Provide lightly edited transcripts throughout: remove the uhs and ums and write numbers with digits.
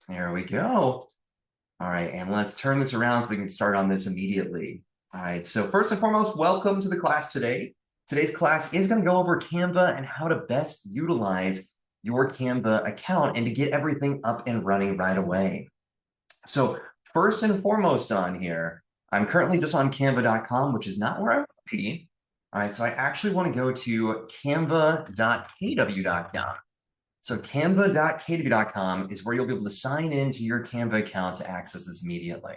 There we go. All right, and let's turn this around so we can start on this immediately. All right, so first and foremost, welcome to the class today. Today's class is going to go over Canva and how to best utilize your Canva account and to get everything up and running right away. So first and foremost on here, I'm currently just on canva.com, which is not where I want to be. All right, so I actually want to go to canva.kw.com. So canva.kw.com is where you'll be able to sign into your Canva account to access this immediately.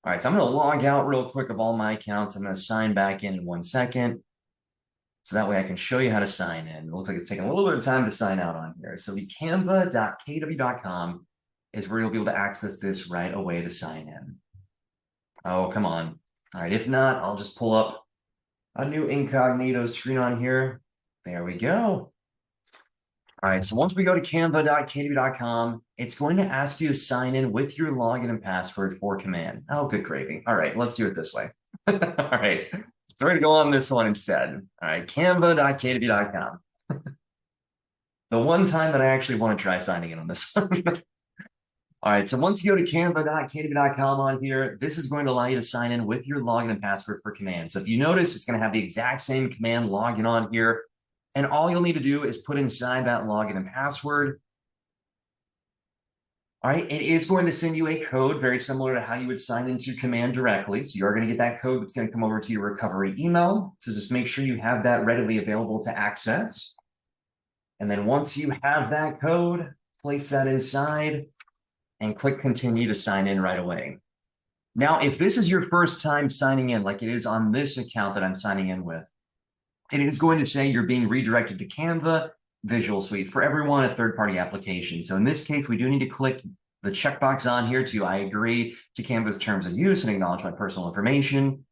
All right, so I'm going to log out real quick of all my accounts. I'm going to sign back in 1 second. So that way I can show you how to sign in. It looks like it's taking a little bit of time to sign out on here. So the canva.kw.com is where you'll be able to access this right away to sign in. Oh, come on. All right, if not, I'll just pull up a new incognito screen on here. There we go. All right, so once we go to canva.kw.com, it's going to ask you to sign in with your login and password for command. Oh, good gravy. All right, let's do it this way. All right, so we're going to go on this one instead. All right, canva.kw.com. The one time that I actually want to try signing in on this one. All right, so once you go to canva.kw.com on here, this is going to allow you to sign in with your login and password for command. So if you notice, it's going to have the exact same command login on here. And all you'll need to do is put inside that login and password. All right, it is going to send you a code very similar to how you would sign into command directly. So you're going to get that code that's going to come over to your recovery email. So just make sure you have that readily available to access. And then once you have that code, place that inside and click continue to sign in right away. Now, if this is your first time signing in, like it is on this account that I'm signing in with, it is going to say you're being redirected to Canva, Visual Suite for everyone, a third-party application. So in this case, we do need to click the checkbox on here to I agree to Canva's terms of use and acknowledge my personal information.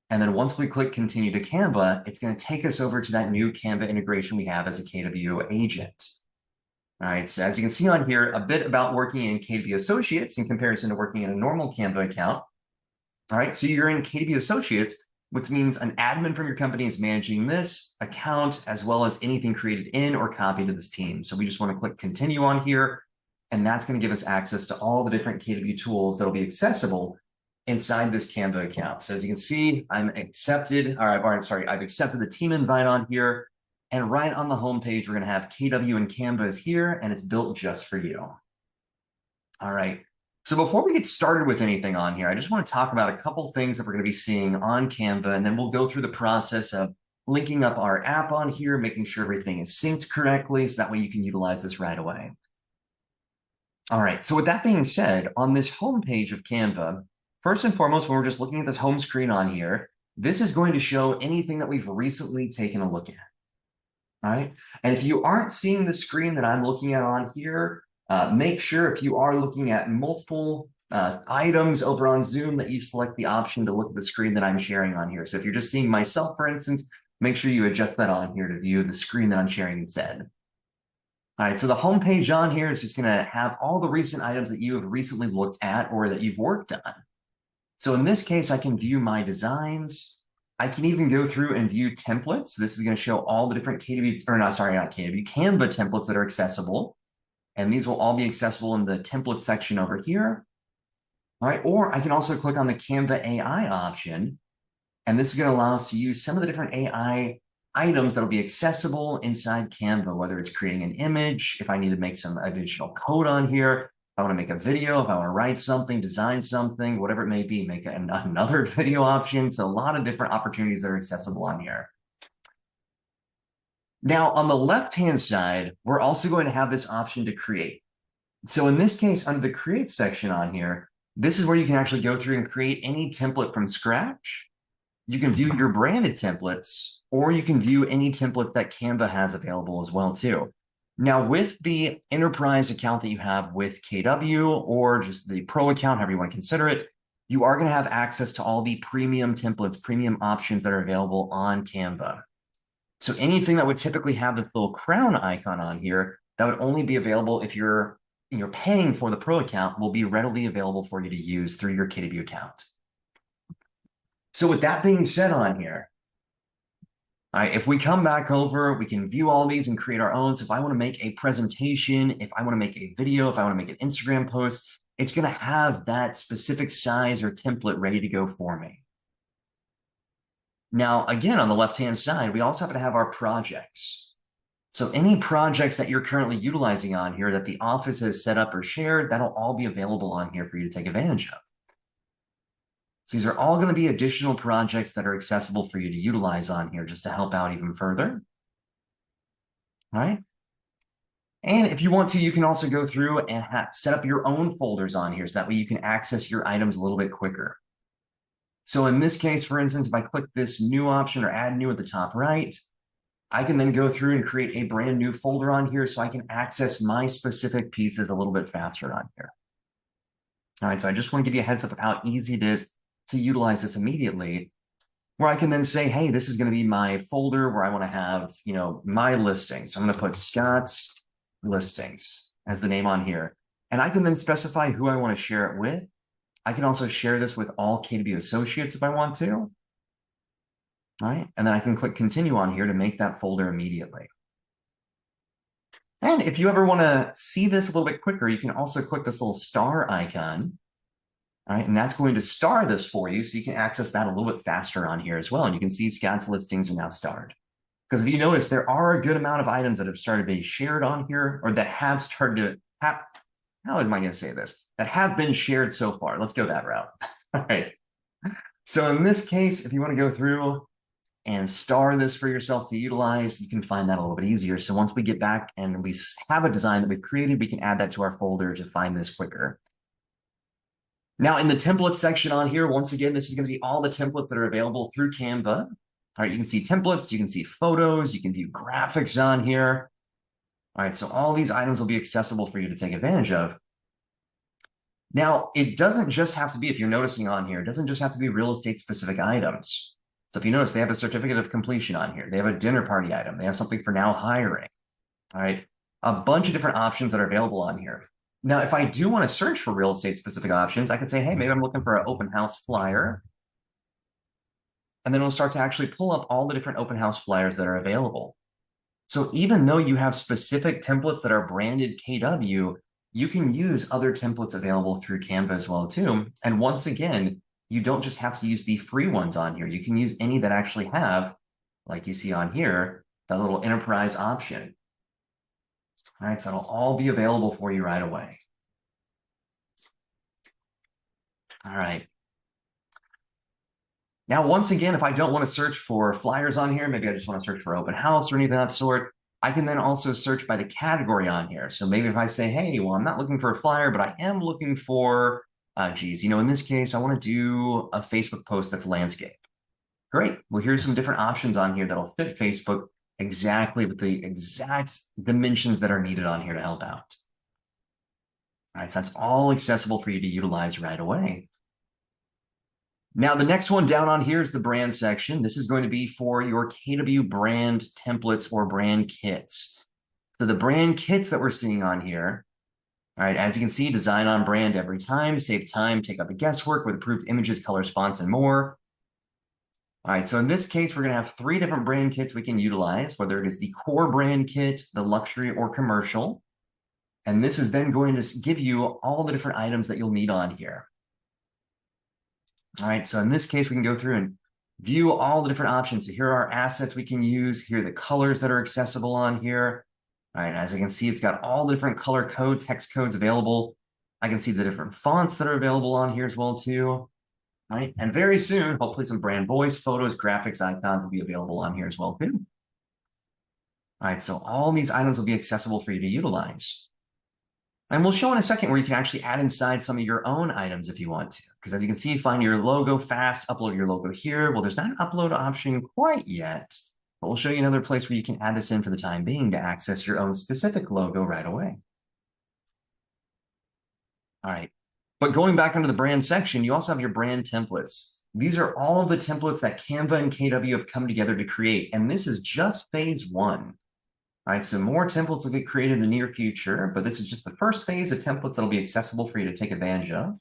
And then once we click continue to Canva, it's going to take us over to that new Canva integration we have as a KW agent. All right, so as you can see on here, a bit about working in KW Associates in comparison to working in a normal Canva account. All right, so you're in KW Associates, which means an admin from your company is managing this account as well as anything created in or copied to this team. So we just want to click continue on here, and that's going to give us access to all the different KW tools that'll be accessible inside this Canva account. So as you can see, I've accepted the team invite on here. And right on the homepage, we're going to have KW and Canva is here, and it's built just for you. All right. So before we get started with anything on here, I just want to talk about a couple things that we're going to be seeing on Canva, and then we'll go through the process of linking up our app on here, making sure everything is synced correctly, so that way you can utilize this right away. All right. So with that being said, on this homepage of Canva, first and foremost, when we're just looking at this home screen on here, this is going to show anything that we've recently taken a look at. All right. And if you aren't seeing the screen that I'm looking at on here, make sure if you are looking at multiple items over on Zoom that you select the option to look at the screen that I'm sharing on here. So if you're just seeing myself, for instance, make sure you adjust that on here to view the screen that I'm sharing instead. All right, so the home page on here is just going to have all the recent items that you have recently looked at or that you've worked on. So in this case, I can view my designs. I can even go through and view templates. This is going to show all the different Canva templates that are accessible. And these will all be accessible in the template section over here. All right, or I can also click on the Canva AI option. And this is going to allow us to use some of the different AI items that will be accessible inside Canva, whether it's creating an image, if I need to make some additional code on here, if I want to make a video, if I want to write something, design something, whatever it may be, make another video option. So a lot of different opportunities that are accessible on here. Now, on the left-hand side, we're also going to have this option to create. So in this case, under the create section on here, this is where you can actually go through and create any template from scratch. You can view your branded templates, or you can view any templates that Canva has available as well too. Now, with the enterprise account that you have with KW or just the pro account, however you want to consider it, you are going to have access to all the premium templates, premium options that are available on Canva. So anything that would typically have this little crown icon on here, that would only be available if you're paying for the pro account, will be readily available for you to use through your KW account. So with that being said on here, All right, if we come back over, we can view all these and create our own. So if I want to make a presentation, if I want to make a video, if I want to make an Instagram post, it's going to have that specific size or template ready to go for me. Now, again, on the left-hand side, we also have to have our projects. So any projects that you're currently utilizing on here that the office has set up or shared, that'll all be available on here for you to take advantage of. So these are all going to be additional projects that are accessible for you to utilize on here just to help out even further. All right. And if you want to, you can also go through and set up your own folders on here so that way you can access your items a little bit quicker. So in this case, for instance, if I click this new option or add new at the top right, I can then go through and create a brand new folder on here so I can access my specific pieces a little bit faster on here. All right, so I just want to give you a heads up of how easy it is to utilize this immediately, where I can then say, hey, this is going to be my folder where I want to have, my listings. So I'm going to put Scott's listings as the name on here. And I can then specify who I want to share it with. I can also share this with all KW associates if I want to. All right, and then I can click continue on here to make that folder immediately. And if you ever want to see this a little bit quicker, you can also click this little star icon. All right, and that's going to star this for you so you can access that a little bit faster on here as well. And you can see Scott's listings are now starred. Because if you notice, there are a good amount of items that have started to be shared on here or that have started to have, how am I going to say this? That have been shared so far. Let's go that route. All right. So in this case, if you want to go through and star this for yourself to utilize, you can find that a little bit easier. So once we get back and we have a design that we've created, we can add that to our folder to find this quicker. Now in the templates section on here, once again, this is going to be all the templates that are available through Canva. All right, you can see templates, you can see photos, you can view graphics on here. All right, so all these items will be accessible for you to take advantage of. Now, it doesn't just have to be, if you're noticing on here, it doesn't just have to be real estate specific items. So if you notice, they have a certificate of completion on here. They have a dinner party item. They have something for now hiring. All right, a bunch of different options that are available on here. Now, if I do want to search for real estate specific options, I can say, hey, maybe I'm looking for an open house flyer. And then it'll start to actually pull up all the different open house flyers that are available. So even though you have specific templates that are branded KW, you can use other templates available through Canva as well too. And once again, you don't just have to use the free ones on here. You can use any that actually have, like you see on here, that little enterprise option. All right, so that'll all be available for you right away. All right. Now, once again, if I don't want to search for flyers on here, maybe I just want to search for open house or anything of that sort, I can then also search by the category on here. So maybe if I say, hey, well, I'm not looking for a flyer, but I am looking for, in this case, I want to do a Facebook post that's landscape. Great. Well, here's some different options on here that'll fit Facebook exactly with the exact dimensions that are needed on here to help out. All right, so that's all accessible for you to utilize right away. Now, the next one down on here is the brand section. This is going to be for your KW brand templates or brand kits. So the brand kits that we're seeing on here, all right, as you can see, design on brand every time, save time, take up the guesswork with approved images, colors, fonts, and more. All right, so in this case, we're going to have 3 different brand kits we can utilize, whether it is the core brand kit, the luxury, or commercial. And this is then going to give you all the different items that you'll need on here. All right, so in this case, we can go through and view all the different options. So here are our assets we can use. Here are the colors that are accessible on here. All right, as you can see, it's got all the different color codes, text codes available. I can see the different fonts that are available on here as well too. All right, and very soon, hopefully some brand voice, photos, graphics, icons will be available on here as well too. All right, so all these items will be accessible for you to utilize. And we'll show in a second where you can actually add inside some of your own items if you want to. Because as you can see, find your logo fast, upload your logo here. Well, there's not an upload option quite yet, but we'll show you another place where you can add this in for the time being to access your own specific logo right away. All right, but going back into the brand section, you also have your brand templates. These are all of the templates that Canva and KW have come together to create, and this is just phase 1. All right, so more templates will get created in the near future, but this is just the first phase of templates that'll be accessible for you to take advantage of.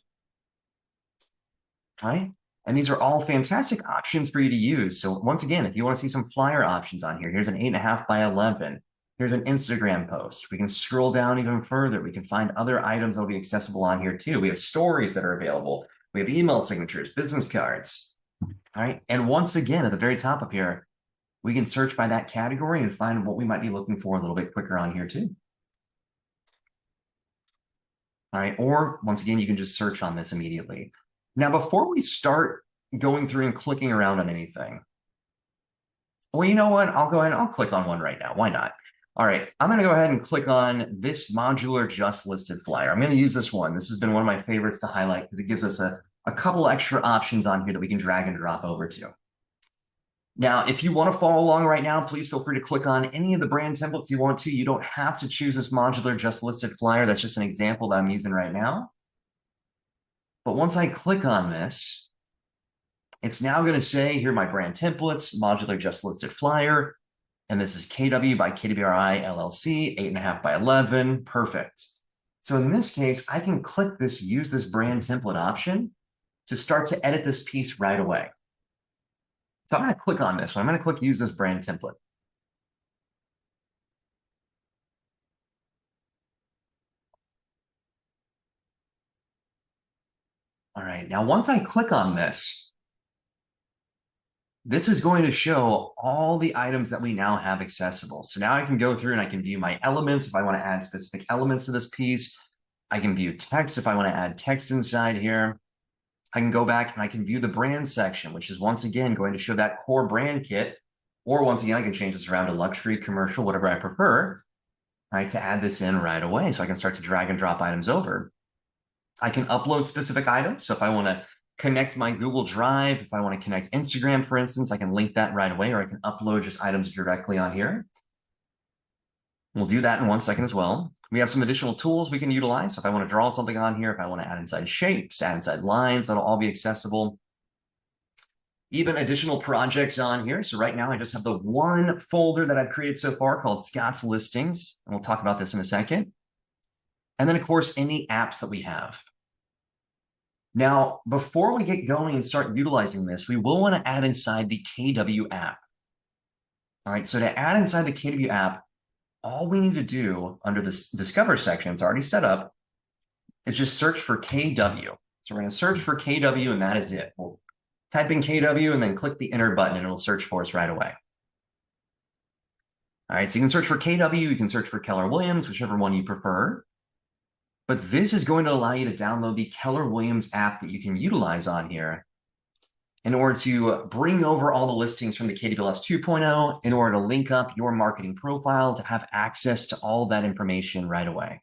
All right, And these are all fantastic options for you to use. So once again, if you want to see some flyer options on here, here's an 8.5 by 11. Here's an Instagram post. We can scroll down even further. We can find other items that will be accessible on here too. We have stories that are available. We have email signatures, business cards. All right. And once again, at the very top of here, we can search by that category and find what we might be looking for a little bit quicker on here too. All right. Or once again, you can just search on this immediately. Now, before we start going through and clicking around on anything, well, you know what? I'll go ahead and I'll click on one right now. Why not? All right, I'm going to go ahead and click on this modular just listed flyer. I'm going to use this one. This has been one of my favorites to highlight because it gives us a couple extra options on here that we can drag and drop over to. Now, if you want to follow along right now, please feel free to click on any of the brand templates you want to. You don't have to choose this modular just listed flyer. That's just an example that I'm using right now. But once I click on this, it's now going to say, here are my brand templates, modular just listed flyer. And this is KW by KWRI LLC, 8.5 by 11. Perfect. So in this case, I can click this, use this brand template option to start to edit this piece right away. So I'm going to click on this one. I'm going to click use this brand template. All right. Now, once I click on this, this is going to show all the items that we now have accessible. So now I can go through and I can view my elements if I want to add specific elements to this piece. I can view text if I want to add text inside here. I can go back and I can view the brand section, which is once again going to show that core brand kit. Or once again, I can change this around to luxury, commercial, whatever I prefer, right, to add this in right away. So I can start to drag and drop items over. I can upload specific items. So if I want to connect my Google Drive, if I want to connect Instagram, for instance, I can link that right away, or I can upload just items directly on here. We'll do that in 1 second as well. We have some additional tools we can utilize. So if I want to draw something on here, if I want to add inside shapes, add inside lines, that'll all be accessible. Even additional projects on here. So right now I just have the one folder that I've created so far called Scott's Listings. And we'll talk about this in a second. And then of course, any apps that we have. Now, before we get going and start utilizing this, we will want to add inside the KW app. All right, so to add inside the KW app, all we need to do under this Discover section, it's already set up, is just search for KW. So we're going to search for KW, and that is it. We'll type in KW and then click the enter button, and it'll search for us right away. All right, so you can search for KW, you can search for Keller Williams, whichever one you prefer. But this is going to allow you to download the Keller Williams app that you can utilize on here in order to bring over all the listings from the KWLS 2.0 in order to link up your marketing profile to have access to all that information right away.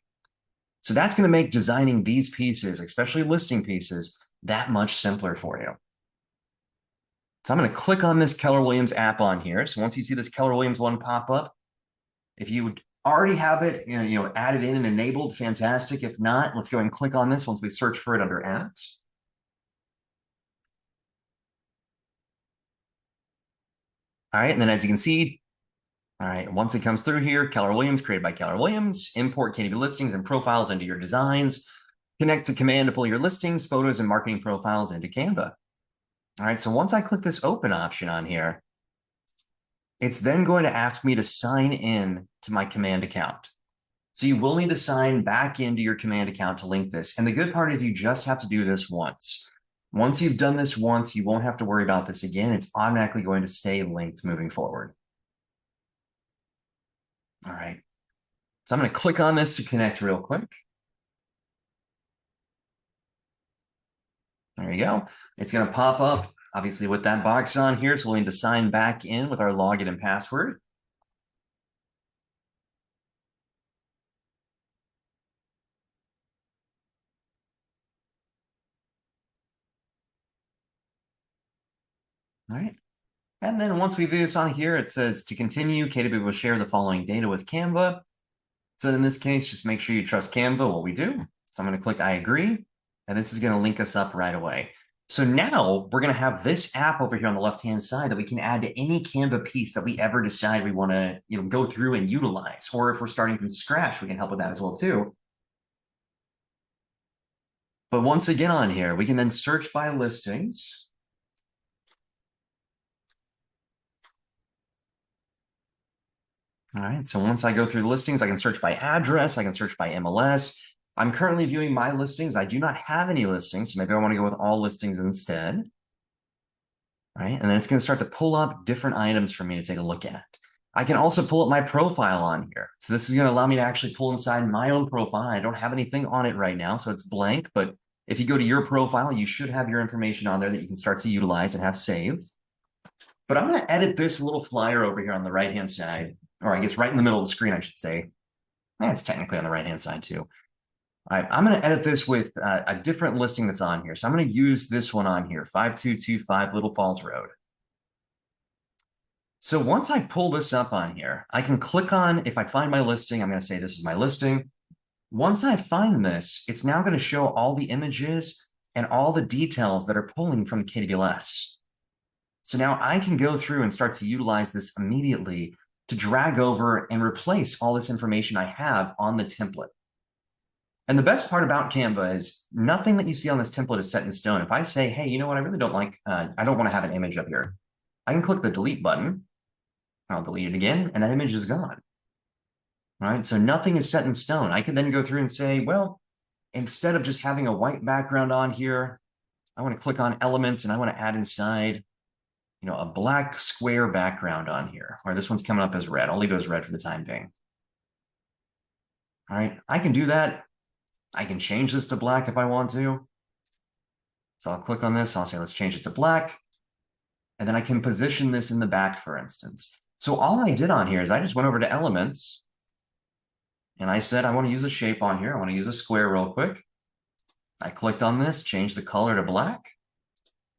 So that's going to make designing these pieces, especially listing pieces, that much simpler for you. So I'm going to click on this Keller Williams app on here. So once you see this Keller Williams one pop up, if you would already have it, added in and enabled, fantastic. If not, let's go and click on this once we search for it under apps. All right, and then as you can see, all right, once it comes through here, Keller Williams, created by Keller Williams, import KW listings and profiles into your designs, connect to Command to pull your listings, photos, and marketing profiles into Canva. All right, so once I click this open option on here, it's then going to ask me to sign in to my Command account. So you will need to sign back into your Command account to link this. And the good part is you just have to do this once. Once you've done this once, you won't have to worry about this again. It's automatically going to stay linked moving forward. All right. So I'm going to click on this to connect real quick. There you go. It's going to pop up, obviously, with that box on here. So we'll need to sign back in with our login and password. All right. And then once we do this on here, it says to continue, KW will share the following data with Canva. So in this case, just make sure you trust Canva, what we do. So I'm going to click I agree, and this is going to link us up right away. So now we're going to have this app over here on the left-hand side that we can add to any Canva piece that we ever decide we want to go through and utilize. Or if we're starting from scratch, we can help with that as well too. But once again on here, we can then search by listings. All right, so once I go through the listings, I can search by address, I can search by MLS. I'm currently viewing my listings. I do not have any listings, so maybe I want to go with all listings instead. All right, and then it's going to start to pull up different items for me to take a look at. I can also pull up my profile on here. So this is going to allow me to actually pull inside my own profile. I don't have anything on it right now, so it's blank, but if you go to your profile, you should have your information on there that you can start to utilize and have saved. But I'm going to edit this little flyer over here on the right-hand side, or I guess right in the middle of the screen, I should say. Yeah, it's technically on the right-hand side too. All right, I'm going to edit this with a different listing that's on here. So I'm going to use this one on here, 5225 Little Falls Road. So once I pull this up on here, I can click on, if I find my listing, I'm going to say this is my listing. Once I find this, it's now going to show all the images and all the details that are pulling from KWS. So now I can go through and start to utilize this immediately to drag over and replace all this information I have on the template. And the best part about Canva is nothing that you see on this template is set in stone. If I say, hey, you know what, I really don't like, I don't want to have an image up here, I can click the delete button. I'll delete it again, and that image is gone. All right, so nothing is set in stone. I can then go through and say, well, instead of just having a white background on here, I want to click on elements and I want to add inside, you know, a black square background on here, or this one's coming up as red. I'll leave it as red for the time being. All right, I can do that. I can change this to black if I want to. So I'll click on this. I'll say, let's change it to black. And then I can position this in the back, for instance. So all I did on here is I just went over to elements and I said, I want to use a shape on here. I want to use a square real quick. I clicked on this, changed the color to black,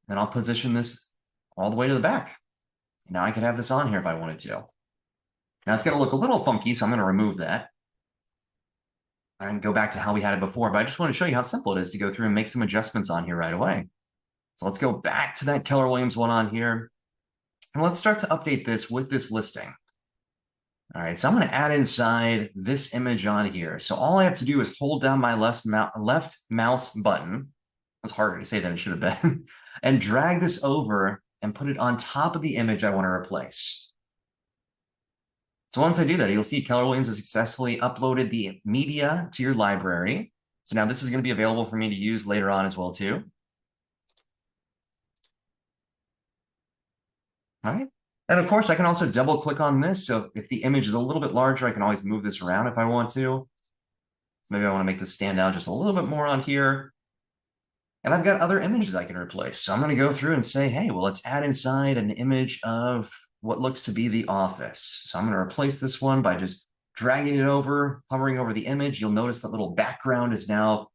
and I'll position this all the way to the back. Now I can have this on here if I wanted to. Now it's going to look a little funky, so I'm going to remove that and go back to how we had it before. But I just want to show you how simple it is to go through and make some adjustments on here right away. So let's go back to that Keller Williams one on here. And let's start to update this with this listing. All right, so I'm going to add inside this image on here. So all I have to do is hold down my left mouse button. That's harder to say than it should have been. And drag this over and put it on top of the image I want to replace. So once I do that, you'll see Keller Williams has successfully uploaded the media to your library. So now this is going to be available for me to use later on as well too. All right. And of course, I can also double click on this. So if the image is a little bit larger, I can always move this around if I want to. So maybe I want to make this stand out just a little bit more on here. And I've got other images I can replace. So I'm going to go through and say, hey, well, let's add inside an image of what looks to be the office. So I'm going to replace this one by just dragging it over, hovering over the image. You'll notice that little background is now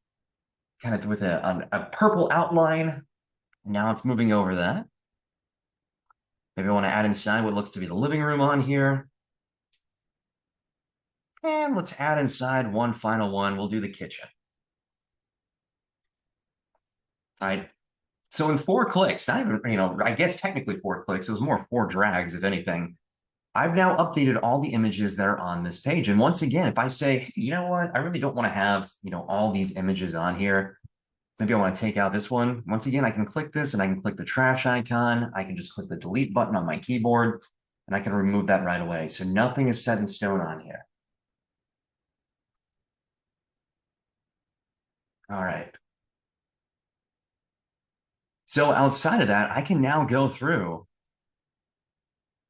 kind of with a purple outline. Now it's moving over that. Maybe I want to add inside what looks to be the living room on here. And let's add inside one final one. We'll do the kitchen. All right. So in 4 clicks, not even, you know, I guess technically 4 clicks, it was more 4 drags, if anything. I've now updated all the images that are on this page. And once again, if I say, hey, you know what, I really don't want to have, you know, all these images on here. Maybe I want to take out this one. Once again, I can click this and I can click the trash icon. I can just click the delete button on my keyboard and I can remove that right away. So nothing is set in stone on here. All right. So outside of that, I can now go through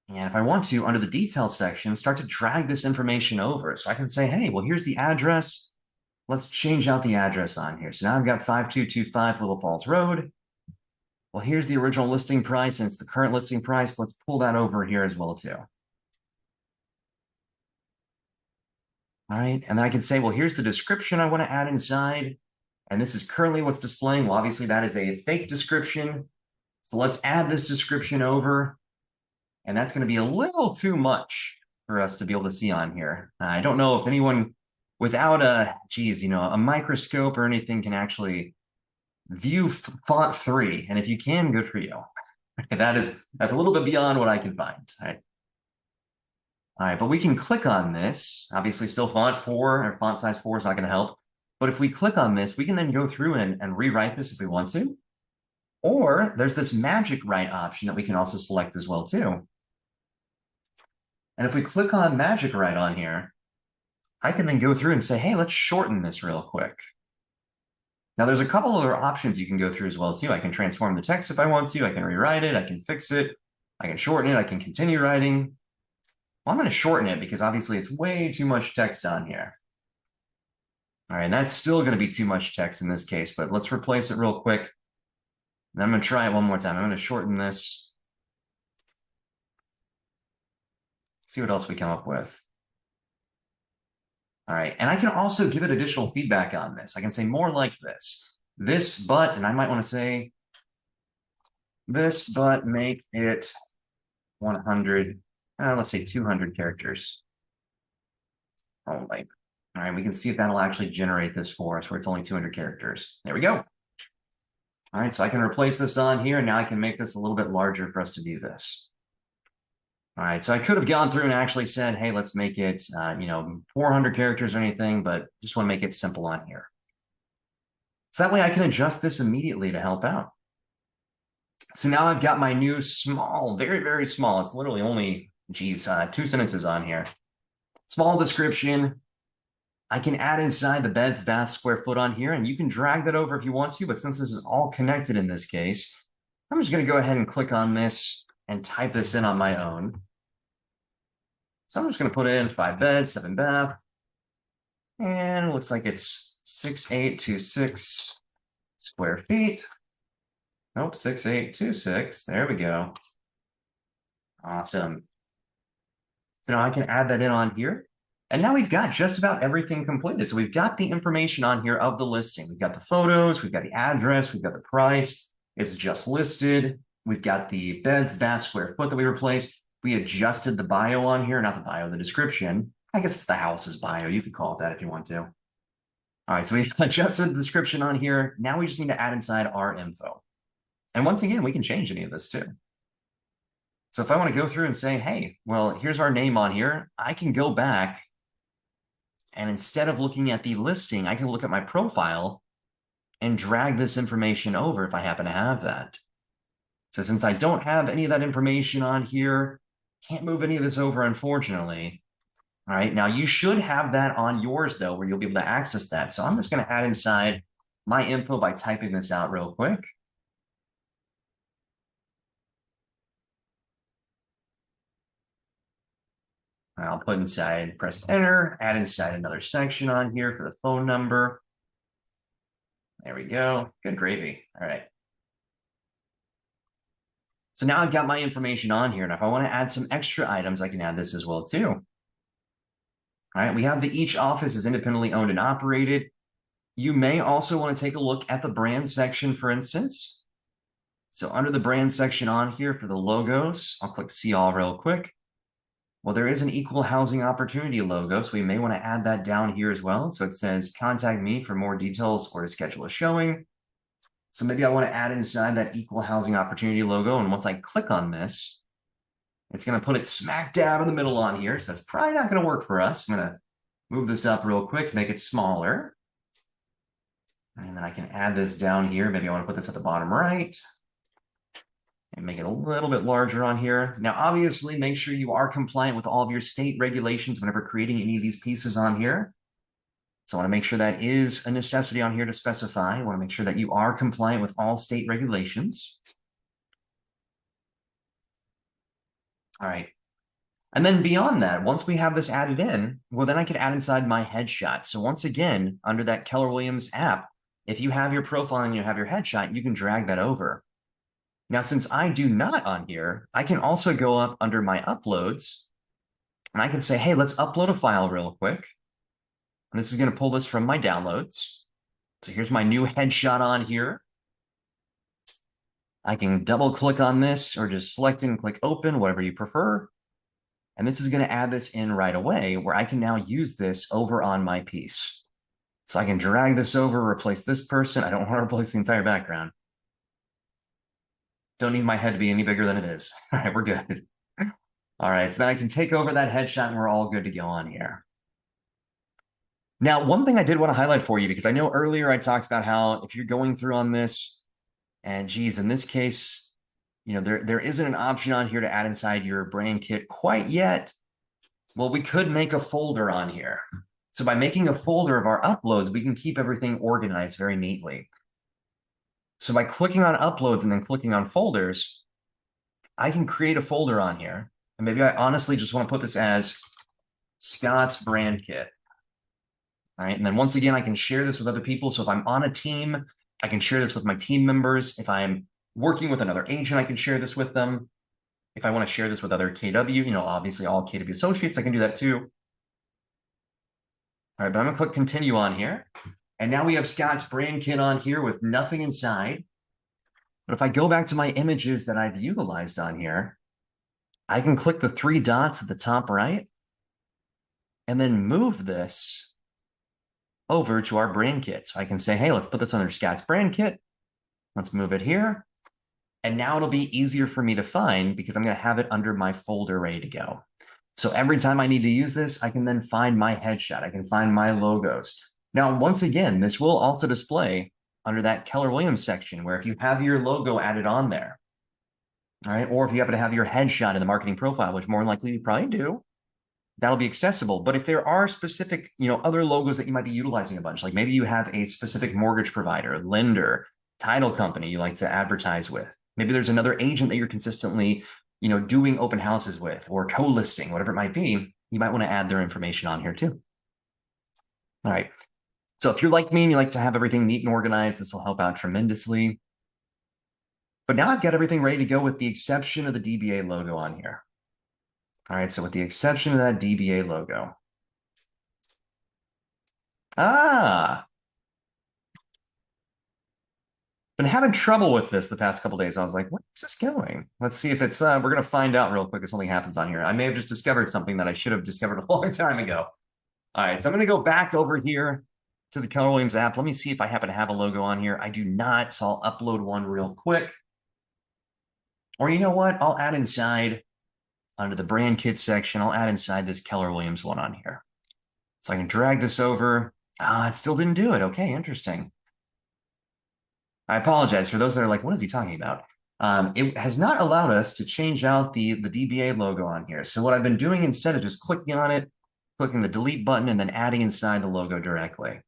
and if I want to, under the details section, start to drag this information over. So I can say, hey, well, here's the address. Let's change out the address on here. So now I've got 5225 Little Falls Road. Well, here's the original listing price, and it's the current listing price. Let's pull that over here as well, too. All right, and then I can say, well, here's the description I want to add inside, and this is currently what's displaying. Well, obviously, that is a fake description. So let's add this description over, and that's going to be a little too much for us to be able to see on here. I don't know if anyone without a microscope or anything can actually view font 3. And if you can, good for you. That's a little bit beyond what I can find. All right, but we can click on this. Obviously, still font 4 or font size 4 is not going to help. But if we click on this, we can then go through and rewrite this if we want to. Or there's this magic write option that we can also select as well too. And if we click on magic right on here, I can then go through and say, hey, let's shorten this real quick. Now, there's a couple other options you can go through as well, too. I can transform the text if I want to. I can rewrite it. I can fix it. I can shorten it. I can continue writing. Well, I'm going to shorten it because obviously it's way too much text on here. All right, and that's still going to be too much text in this case, but let's replace it real quick. Then I'm going to try it one more time. I'm going to shorten this. See what else we come up with. All right, and I can also give it additional feedback on this. I can say more like this, but, and I might want to say this, but make it 100, let's say 200 characters. Oh, wait. All right, we can see if that'll actually generate this for us where it's only 200 characters. There we go. All right, so I can replace this on here, and now I can make this a little bit larger for us to view this. All right, so I could have gone through and actually said, hey, let's make it, 400 characters or anything, but just want to make it simple on here. So that way I can adjust this immediately to help out. So now I've got my new small, very, very small, it's literally only, 2 sentences on here. Small description. I can add inside the beds, baths, square foot on here, and you can drag that over if you want to, but since this is all connected in this case, I'm just going to go ahead and click on this and type this in on my own. So I'm just going to put in 5 beds, 7 bath, and it looks like it's 6826 square feet. Nope, 6826. There we go. Awesome. So now I can add that in on here. And now we've got just about everything completed. So we've got the information on here of the listing. We've got the photos, we've got the address, we've got the price. It's just listed. We've got the beds, bath, square foot that we replaced. We adjusted the bio on here, not the bio, the description. I guess it's the house's bio. You could call it that if you want to. All right, so we adjusted the description on here. Now we just need to add inside our info. And once again, we can change any of this too. So if I want to go through and say, hey, well, here's our name on here, I can go back and instead of looking at the listing, I can look at my profile and drag this information over if I happen to have that. So since I don't have any of that information on here, can't move any of this over, unfortunately. All right, now you should have that on yours, though, where you'll be able to access that. So I'm just going to add inside my info by typing this out real quick. I'll put inside, press enter, add inside another section on here for the phone number. There we go. Good gravy. All right. So now I've got my information on here, and if I want to add some extra items, I can add this as well too. All right, we have the each office is independently owned and operated. You may also want to take a look at the brand section, for instance. So under the brand section on here for the logos, I'll click see all real quick. Well, there is an equal housing opportunity logo, so we may want to add that down here as well. So it says, contact me for more details or to schedule a showing. So maybe I want to add inside that equal housing opportunity logo. And once I click on this, it's going to put it smack dab in the middle on here. So that's probably not going to work for us. I'm going to move this up real quick, make it smaller. And then I can add this down here. Maybe I want to put this at the bottom right and make it a little bit larger on here. Now, obviously, make sure you are compliant with all of your state regulations whenever creating any of these pieces on here. So I want to make sure that is a necessity on here to specify. I want to make sure that you are compliant with all state regulations. All right. And then beyond that, once we have this added in, well, then I can add inside my headshot. So once again, under that Keller Williams app, if you have your profile and you have your headshot, you can drag that over. Now, since I do not on here, I can also go up under my uploads and I can say, hey, let's upload a file real quick. And this is going to pull this from my downloads. So here's my new headshot on here. I can double click on this or just select it and click open, whatever you prefer. And this is going to add this in right away where I can now use this over on my piece. So I can drag this over, replace this person. I don't want to replace the entire background. Don't need my head to be any bigger than it is. All right, we're good. All right, so then I can take over that headshot and we're all good to go on here. Now, one thing I did want to highlight for you, because I know earlier I talked about how if you're going through on this, and geez, in this case, there isn't an option on here to add inside your brand kit quite yet. Well, we could make a folder on here. So by making a folder of our uploads, we can keep everything organized very neatly. So by clicking on uploads and then clicking on folders, I can create a folder on here. And maybe I honestly just want to put this as Scott's brand kit. All right. And then once again, I can share this with other people. So if I'm on a team, I can share this with my team members. If I'm working with another agent, I can share this with them. If I want to share this with other KW, obviously all KW associates, I can do that too. All right, but I'm going to click continue on here. And now we have Scott's brand kit on here with nothing inside. But if I go back to my images that I've utilized on here, I can click the 3 dots at the top right and then move this over to our brand kit. So I can say, hey, let's put this under Scott's brand kit. Let's move it here. And now it'll be easier for me to find because I'm going to have it under my folder ready to go. So every time I need to use this, I can then find my headshot. I can find my logos. Now, once again, this will also display under that Keller Williams section where if you have your logo added on there, all right, or if you happen to have your headshot in the marketing profile, which more than likely you probably do, that'll be accessible. But if there are specific, other logos that you might be utilizing a bunch, like maybe you have a specific mortgage provider, lender, title company you like to advertise with. Maybe there's another agent that you're consistently, doing open houses with or co-listing, whatever it might be, you might want to add their information on here too. All right. So if you're like me and you like to have everything neat and organized, this will help out tremendously. But now I've got everything ready to go with the exception of the DBA logo on here. All right, so with the exception of that DBA logo. Been having trouble with this the past couple days. I was like, where's this going? Let's see if it's, we're going to find out real quick if something happens on here. I may have just discovered something that I should have discovered a long time ago. All right, so I'm going to go back over here to the Keller Williams app. Let me see if I happen to have a logo on here. I do not, so I'll upload one real quick. Or you know what? I'll add inside under the brand kit section. I'll add inside this Keller Williams one on here. So I can drag this over. It still didn't do it. Okay, interesting. I apologize for those that are like, what is he talking about? It has not allowed us to change out the DBA logo on here. So what I've been doing instead of just clicking on it, clicking the delete button and then adding inside the logo directly.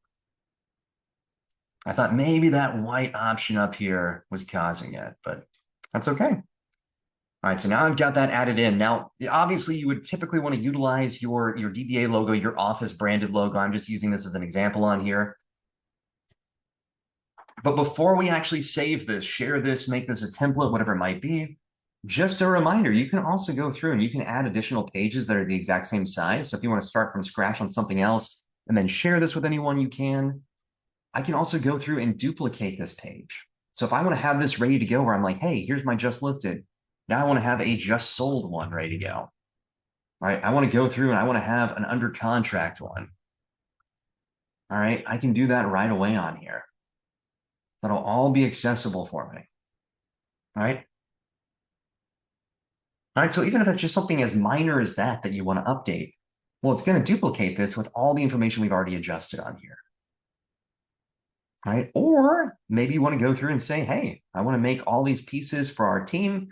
I thought maybe that white option up here was causing it, but that's okay. All right, so now I've got that added in. Now, obviously, you would typically want to utilize your DBA logo, your office branded logo. I'm just using this as an example on here. But before we actually save this, share this, make this a template, whatever it might be, just a reminder, you can also go through and you can add additional pages that are the exact same size. So if you want to start from scratch on something else and then share this with anyone you can, I can also go through and duplicate this page. So if I want to have this ready to go where I'm like, hey, here's my just listed. Now I want to have a just sold one ready to go. All right, I want to go through and I want to have an under contract one. All right, I can do that right away on here. That'll all be accessible for me. All right. All right, so even if it's just something as minor as that you want to update, well, it's going to duplicate this with all the information we've already adjusted on here. All right, or maybe you want to go through and say, hey, I want to make all these pieces for our team.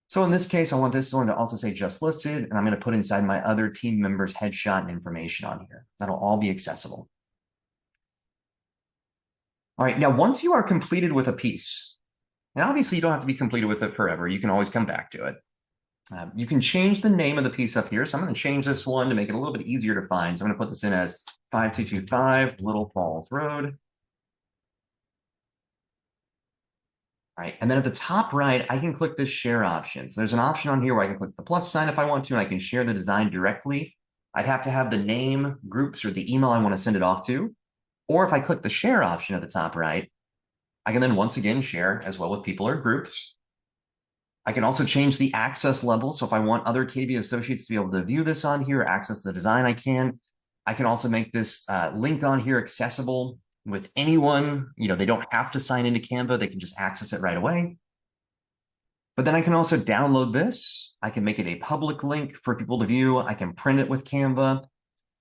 So in this case, I want this one to also say just listed, and I'm going to put inside my other team members' headshot and information on here. That'll all be accessible. All right, now once you are completed with a piece, and obviously you don't have to be completed with it forever. You can always come back to it. You can change the name of the piece up here. So I'm going to change this one to make it a little bit easier to find. So I'm going to put this in as 5225 Little Falls Road. All right, and then at the top right, I can click this share option. So there's an option on here where I can click the plus sign if I want to, and I can share the design directly. I'd have to have the name, groups, or the email I want to send it off to. Or if I click the share option at the top right, I can then once again share as well with people or groups. I can also change the access level. So if I want other KV associates to be able to view this on here, access the design, I can. I can also make this link on here accessible with anyone. They don't have to sign into Canva. They can just access it right away. But then I can also download this. I can make it a public link for people to view. I can print it with Canva.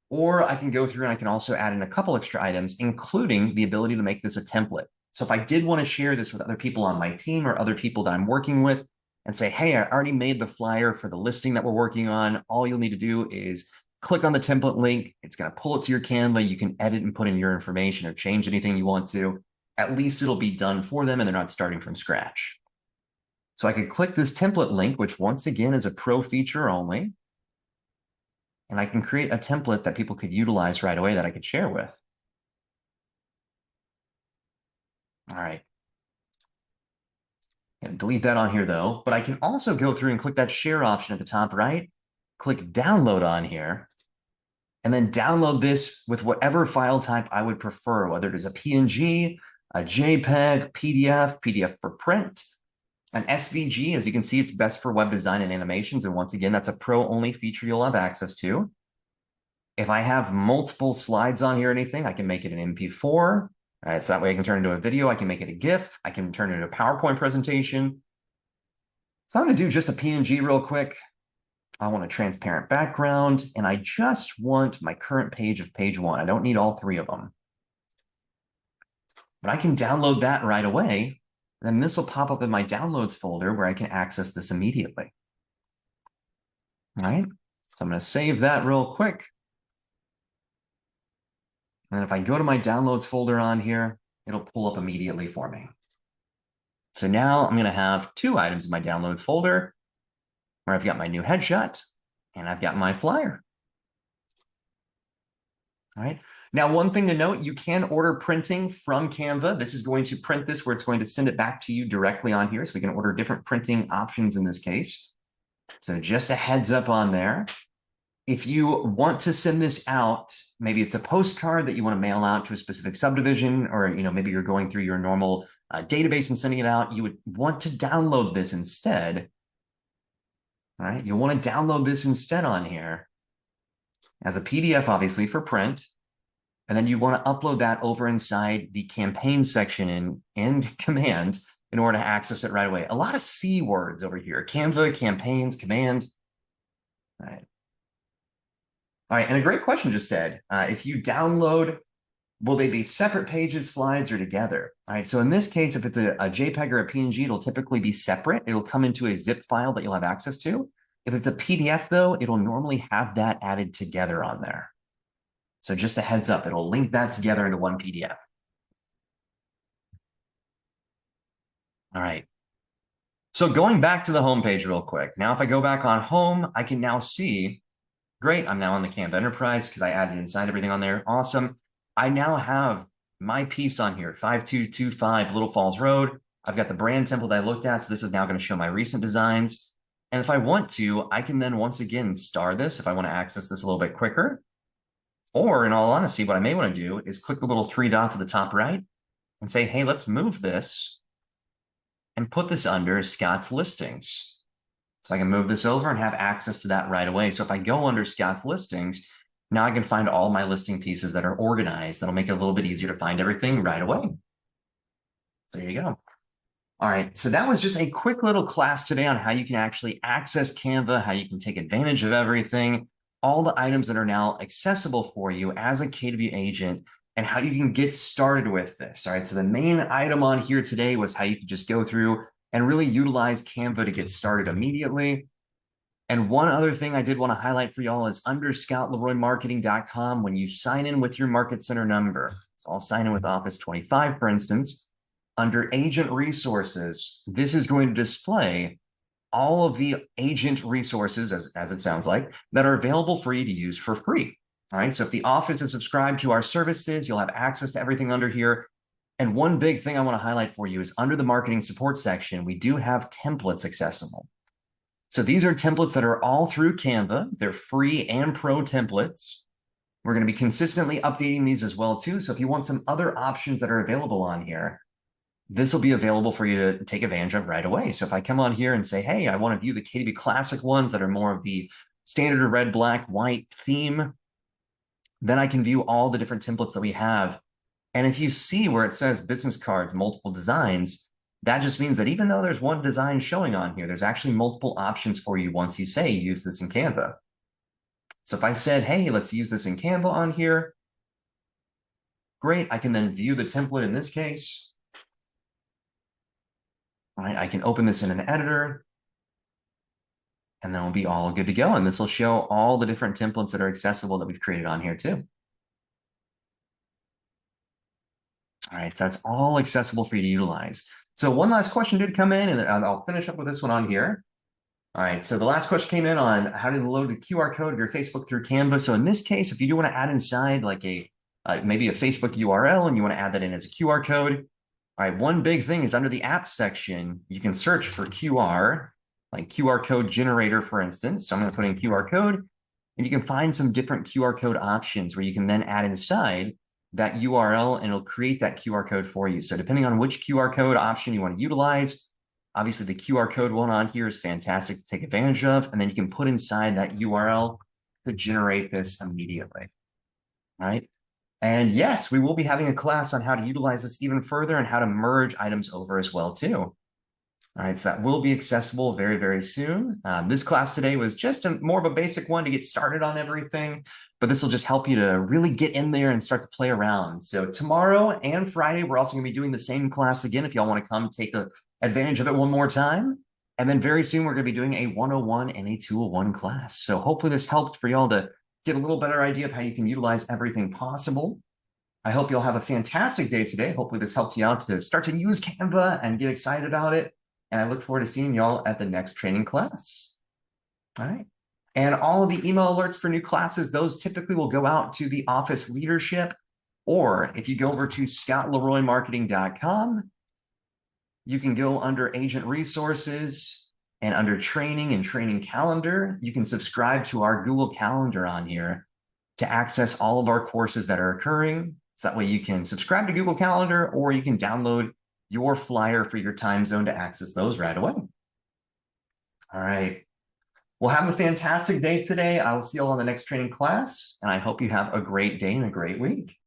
Or I can go through and I can also add in a couple extra items, including the ability to make this a template. So if I did want to share this with other people on my team or other people that I'm working with and say, hey, I already made the flyer for the listing that we're working on. All you'll need to do is click on the template link. It's going to pull it to your Canva. You can edit and put in your information or change anything you want to. At least it'll be done for them and they're not starting from scratch. So I could click this template link, which once again is a pro feature only. And I can create a template that people could utilize right away that I could share with. All right. Delete that on here though, but I can also go through and click that share option at the top right, click download on here, and then download this with whatever file type I would prefer, whether it is a PNG, a JPEG, PDF, PDF for print, an SVG. As you can see, it's best for web design and animations. And once again, that's a pro-only feature you'll have access to. If I have multiple slides on here or anything, I can make it an MP4. So that way I can turn it into a video. I can make it a GIF. I can turn it into a PowerPoint presentation. So I'm going to do just a PNG real quick. I want a transparent background, and I just want my current page of page 1. I don't need all 3 of them. But I can download that right away. And then this will pop up in my downloads folder where I can access this immediately. All right. So I'm going to save that real quick. And if I go to my downloads folder on here, it'll pull up immediately for me. So now I'm going to have 2 items in my downloads folder where I've got my new headshot and I've got my flyer. All right. Now, one thing to note, you can order printing from Canva. This is going to print this where it's going to send it back to you directly on here. So we can order different printing options in this case. So just a heads up on there. If you want to send this out, maybe it's a postcard that you want to mail out to a specific subdivision, or maybe you're going through your normal database and sending it out, you would want to download this instead. All right, you'll want to download this instead on here as a PDF, obviously, for print. And then you want to upload that over inside the campaign section in Command in order to access it right away. A lot of C words over here: Canva, campaigns, Command. All right. All right, and a great question just said, if you download, will they be separate pages, slides, or together? All right, so in this case, if it's a JPEG or a PNG, it'll typically be separate. It'll come into a zip file that you'll have access to. If it's a PDF, though, it'll normally have that added together on there. So just a heads up, it'll link that together into one PDF. All right. So going back to the home page real quick. Now, if I go back on home, I can now see, great, I'm now on the Canva Enterprise because I added inside everything on there. Awesome. I now have my piece on here, 5225 Little Falls Road. I've got the brand template I looked at. So this is now going to show my recent designs. And if I want to, I can then once again star this if I want to access this a little bit quicker. Or in all honesty, what I may want to do is click the little 3 dots at the top right and say, hey, let's move this and put this under Scott's listings. So I can move this over and have access to that right away. So if I go under Scott's listings, now I can find all my listing pieces that are organized. That'll make it a little bit easier to find everything right away. So there you go. All right, so that was just a quick little class today on how you can actually access Canva, how you can take advantage of everything, all the items that are now accessible for you as a KW agent, and how you can get started with this. All right, so the main item on here today was how you can just go through and really utilize Canva to get started immediately. And one other thing I did want to highlight for y'all is under scottleroymarketing.com, when you sign in with your Market Center number, so I'll sign in with Office 25, for instance, under Agent Resources, this is going to display all of the agent resources, as it sounds like, that are available for you to use for free. All right, so if the office is subscribed to our services, you'll have access to everything under here. And one big thing I want to highlight for you is under the marketing support section, we do have templates accessible. So these are templates that are all through Canva. They're free and pro templates. We're going to be consistently updating these as well, too. So if you want some other options that are available on here, this will be available for you to take advantage of right away. So if I come on here and say, hey, I want to view the KW Classic ones that are more of the standard red, black, white theme, then I can view all the different templates that we have. And if you see where it says business cards, multiple designs, that just means that even though there's one design showing on here, there's actually multiple options for you once you say use this in Canva. So if I said, hey, let's use this in Canva on here, great, I can then view the template in this case. All right, I can open this in an editor. And then we'll be all good to go. And this will show all the different templates that are accessible that we've created on here too. All right, so that's all accessible for you to utilize. So one last question did come in, and I'll finish up with this one on here. All right, so the last question came in on how to load the QR code of your Facebook through Canva. So in this case, if you do want to add inside like maybe a Facebook URL and you want to add that in as a QR code, all right, one big thing is under the app section, you can search for QR, like QR code generator, for instance. So I'm going to put in QR code, and you can find some different QR code options where you can then add inside that URL and it'll create that QR code for you. So depending on which QR code option you want to utilize, obviously the QR code one on here is fantastic to take advantage of. And then you can put inside that URL to generate this immediately. All right. And yes, we will be having a class on how to utilize this even further and how to merge items over as well too. All right, so that will be accessible very, very soon. This class today was just more of a basic one to get started on everything, but this will just help you to really get in there and start to play around. So tomorrow and Friday, we're also going to be doing the same class again if y'all want to come take advantage of it one more time. And then very soon, we're going to be doing a 101 and a 201 class. So hopefully this helped for y'all to get a little better idea of how you can utilize everything possible. I hope you'll have a fantastic day today. Hopefully this helped you out to start to use Canva and get excited about it. And I look forward to seeing y'all at the next training class. All right. And all of the email alerts for new classes, those typically will go out to the office leadership. Or if you go over to scottleroymarketing.com, you can go under agent resources and under training and training calendar, you can subscribe to our Google Calendar on here to access all of our courses that are occurring. So that way you can subscribe to Google Calendar or you can download your flyer for your time zone to access those right away. All right. Well, have a fantastic day today. I will see you all on the next training class, and I hope you have a great day and a great week.